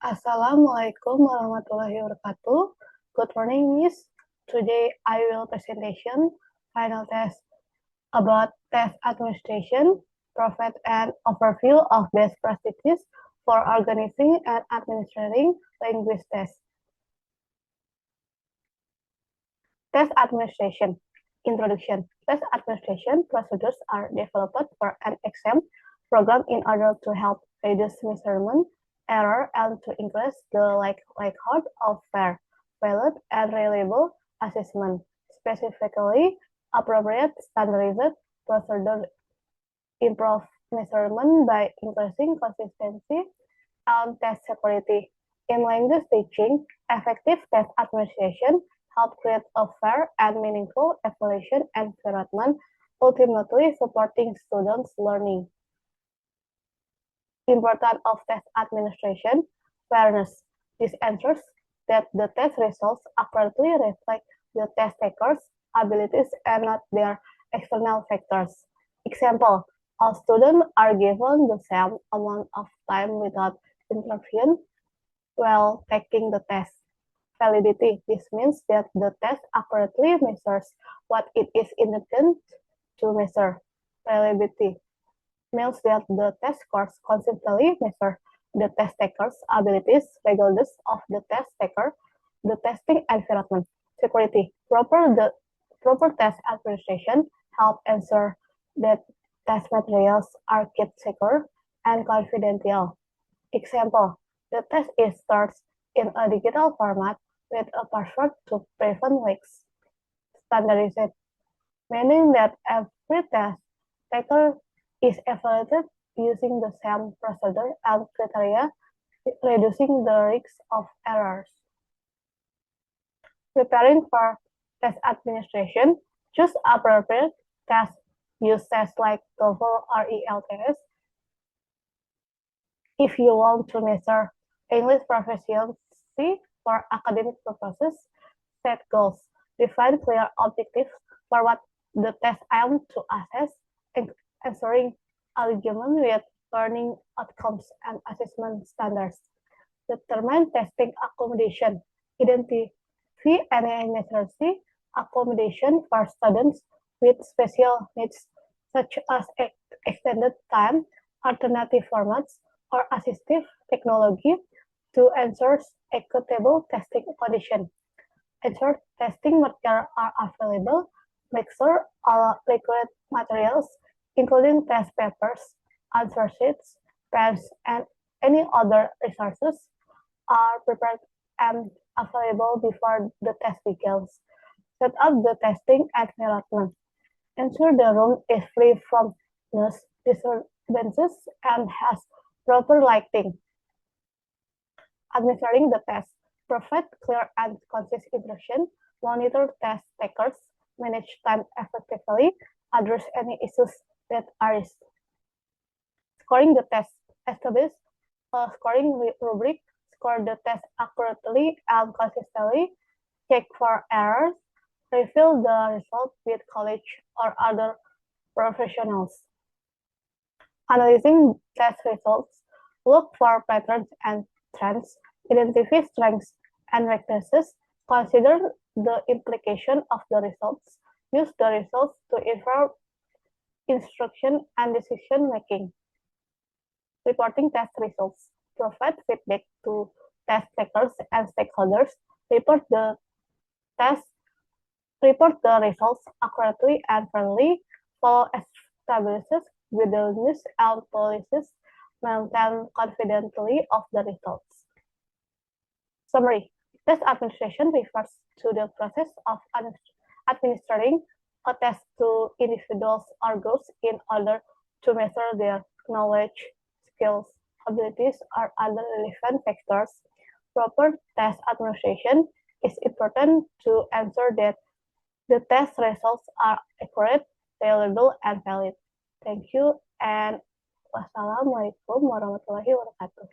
Assalamualaikum warahmatullahi wabarakatuh. Good morning, Miss. Today I will presentation final test about test administration, provide an overview of best practices for organizing and administering language tests. Test administration. Introduction. Test administration procedures are developed for an exam program in order to help reduce measurement error and to increase the likelihood of fair, valid, and reliable assessment. Specifically, appropriate standardized procedure improve measurement by increasing consistency and test security. In language teaching, effective test administration help create a fair and meaningful evaluation environment, ultimately supporting students' learning. Importance of test administration, fairness. This ensures that the test results accurately reflect the test takers' abilities and not their external factors. Example, all students are given the same amount of time without interruption while taking the test. Validity. This means that the test accurately measures what it is intended to measure. Reliability means that the test scores consistently measure the test taker's abilities regardless of the test taker, the testing environment. Security. Proper test administration help ensure that test materials are kept secure and confidential. Example, the test is stored in a digital format with a password to prevent leaks. Standardized, meaning that every test taker is evaluated using the same procedure and criteria, reducing the risk of errors. Preparing for test administration, choose appropriate tests. Use tests like TOEFL or ELTS if you want to measure English proficiency for academic purposes. Set goals. Define clear objectives for what the test aims to assess, ensuring alignment with learning outcomes and assessment standards. Determine testing accommodation. Identify any necessary accommodation for students with special needs, such as extended time, alternative formats, or assistive technology to ensure equitable testing conditions. Ensure testing materials are available. Make sure all required materials, including test papers, answer sheets, pens, and any other resources, are prepared and available before the test begins. Set up the testing environment. Ensure the room is free from noise disturbances and has proper lighting. Administering the test. Provide clear and concise instruction. Monitor test takers. Manage time effectively. Address any issues that arise. Scoring the test. Establish a scoring rubric. Score the test accurately and consistently. Check for errors. Review the result with college or other professionals. Analyzing test results. Look for patterns and trends. Identify strengths and weaknesses. Consider the implication of the results. Use the results to inform instruction and decision making. Reporting test results. Provide feedback to test takers and stakeholders. Report the results accurately and fairly. Follow established guidelines and policies. Maintain confidently of the results. Summary. Test administration refers to the process of administering a test to individuals or groups in order to measure their knowledge, skills, abilities, or other relevant factors. Proper test administration is important to ensure that the test results are accurate, reliable, and valid. Thank you, and wassalamualaikum warahmatullahi wabarakatuh.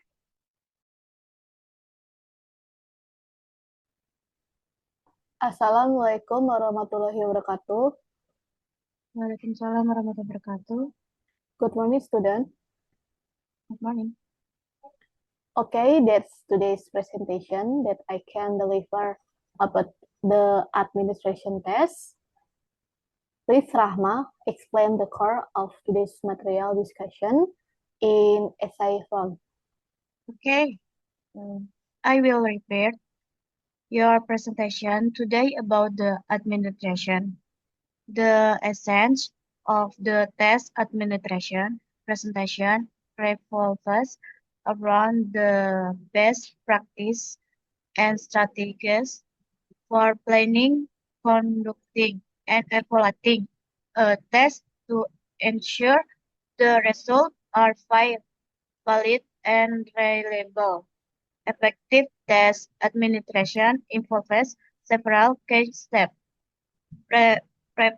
Assalamualaikum warahmatullahi wabarakatuh. Waalaikumsalam warahmatullahi wabarakatuh. Good morning, student. Good morning. Okay, that's today's presentation that I can deliver about the administration test. Please, Rahma, explain the core of today's material discussion in essay form. Okay, I will repeat your presentation today about the administration. The essence of the test administration presentation revolves around the best practice and strategies for planning, conducting, and evaluating a test to ensure the results are valid and reliable. Effective test administration involves several key steps. Pre- pre-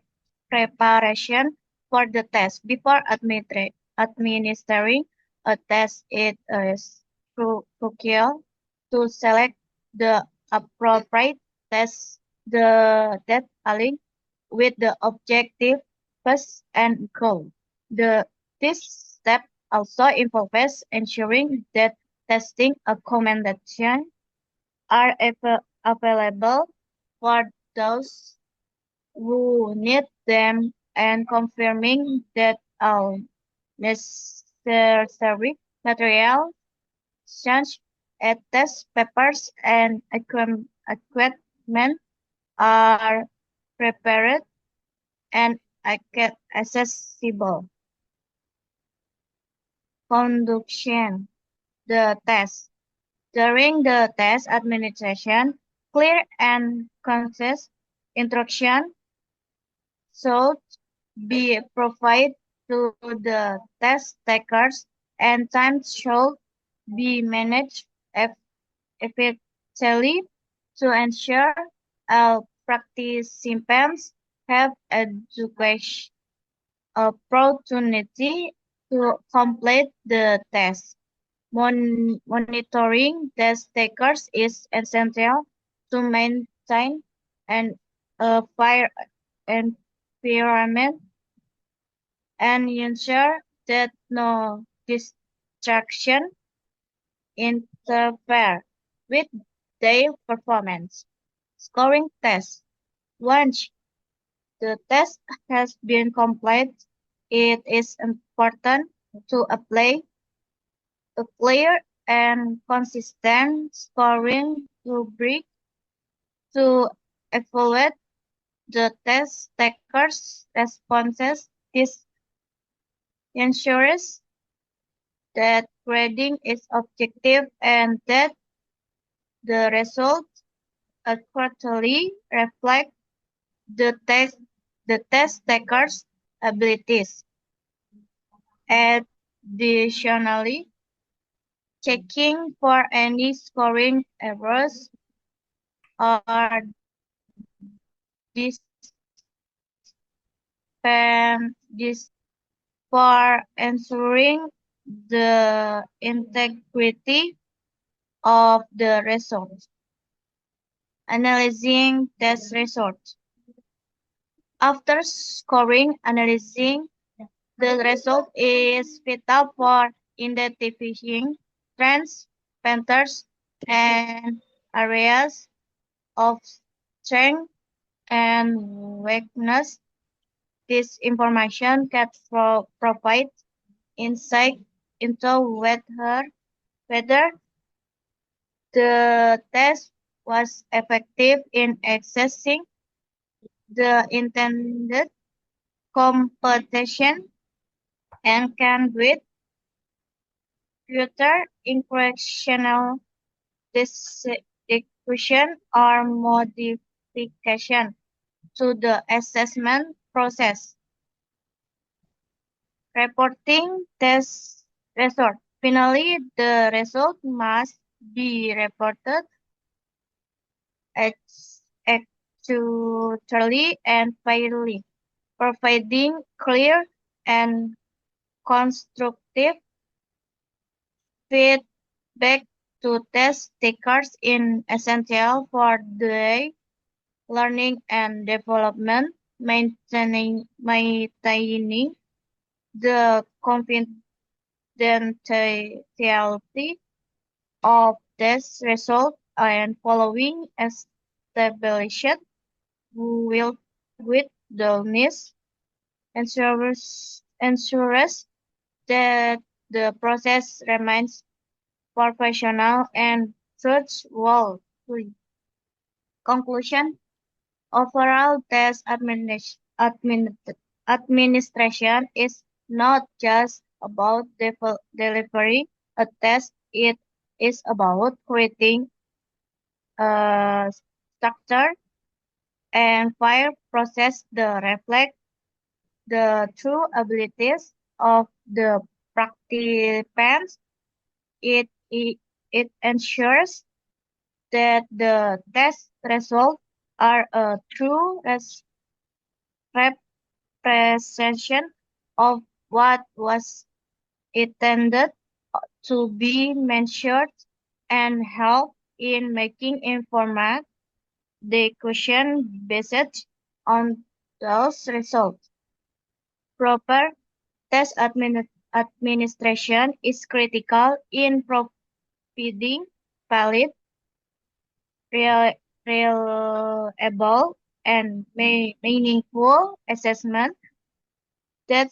Preparation for the test. Before administering a test, it is crucial to select the appropriate test that align with the objective first and goal. This step also involves ensuring that testing accommodations are available for those who need them and confirming that all necessary materials such as test papers and equipment are prepared and accessible. Conduction the test. During the test administration, clear and concise instruction should be provided to the test takers and time should be managed efficiently to ensure all participants have education opportunity to complete the test. Monitoring test takers is essential to maintain an fair environment and ensure that no distraction interfere with their performance. Scoring test. Once the test has been completed, it is important to apply a clear and consistent scoring rubric to evaluate the test takers' responses. This ensures that grading is objective and that the results accurately reflect the test taker's abilities. Additionally, checking for any scoring errors or discrepancies for ensuring the integrity of the results. Analyzing test results. After scoring, analyzing the result is vital for identifying trends, patterns, and areas of strength and weakness. This information can provide insight into whether the test was effective in accessing the intended competition and can with future instructional discussion or modification to the assessment process. Reporting test result. Finally, the result must be reported accurately and fairly, providing clear and constructive feedback to test takers is essential for their learning and development, maintaining the confidentiality of test result and following established will with dullness ensures that the process remains professional and truthful. Conclusion: overall test administration is not just about delivering a test, it is about creating a structure and fair process that reflect the true abilities of the participants. It ensures that the test results are a true representation of what was intended to be measured and help in making informed decisions based on those results. Proper test administration is critical in providing valid, real, reliable, and meaningful assessment that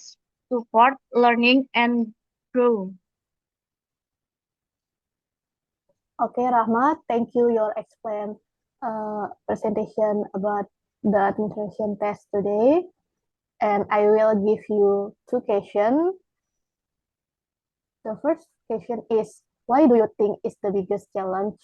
support learning and growth. Okay, Rahmat, thank you your explain presentation about the administration test today. And I will give you two questions. The first question is, why do you think is the biggest challenge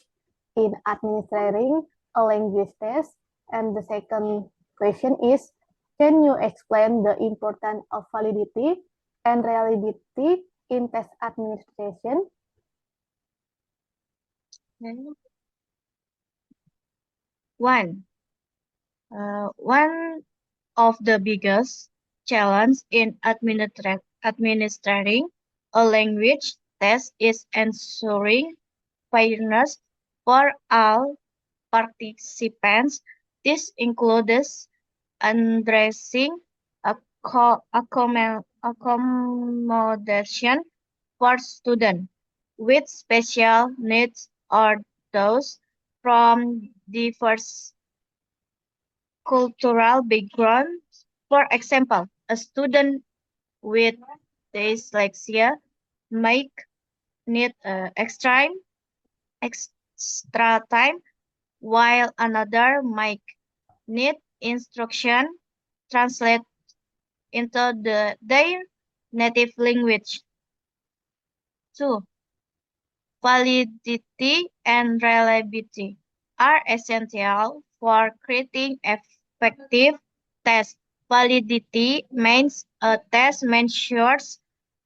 in administering a language test? And the second question is, can you explain the importance of validity and reliability in test administration? One, one of the biggest challenges in administering a language test is ensuring fairness for all participants. This includes addressing accommodation for students with special needs or those from diverse cultural backgrounds. For example, a student with dyslexia might need extra time, while another might need instruction translate into their native language. 2. Validity and reliability are essential for creating effective tests. Validity means a test measures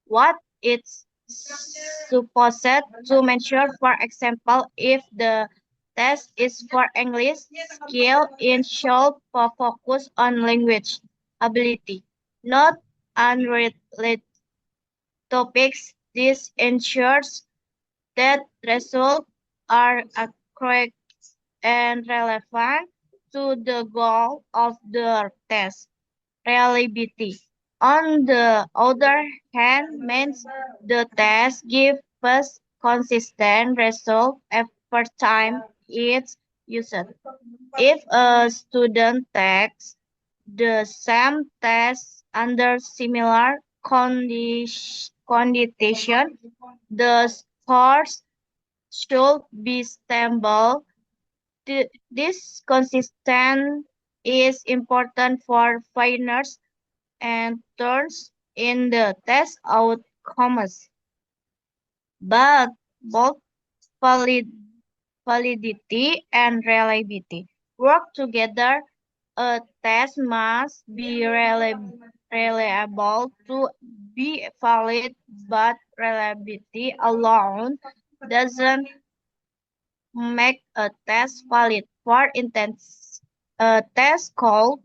what it's supposed to measure. For example, if the test is for English, skill in should focus on language ability, not unrelated topics. This ensures that results are accurate and relevant to the goal of the test. Reliability, on the other hand, means the test gives us consistent result every time it's used. If a student takes the same test under similar condition, the scores should be stable. This consistent is important for fairness and turns in the test outcomes. But both valid, validity and reliability work together. A test must be reliable to be valid, but reliability alone doesn't make a test valid. For instance, a test called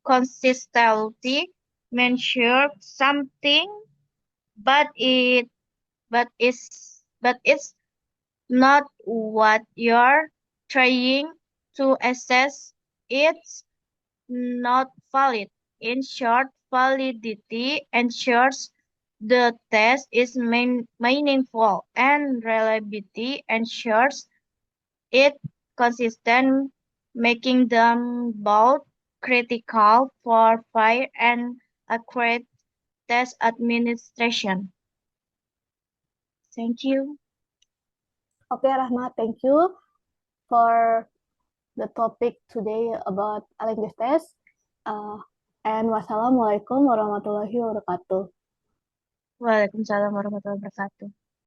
consistency measures something, but it's not what you're trying to assess. It's not valid. In short, validity ensures the test is meaningful and reliability ensures it consistent, making them both critical for fair and accurate test administration. Thank you. Okay, Rahma, thank you for the topic today about language test. And wassalamualaikum warahmatullahi wabarakatuh. Waalaikumsalam warahmatullahi wabarakatuh.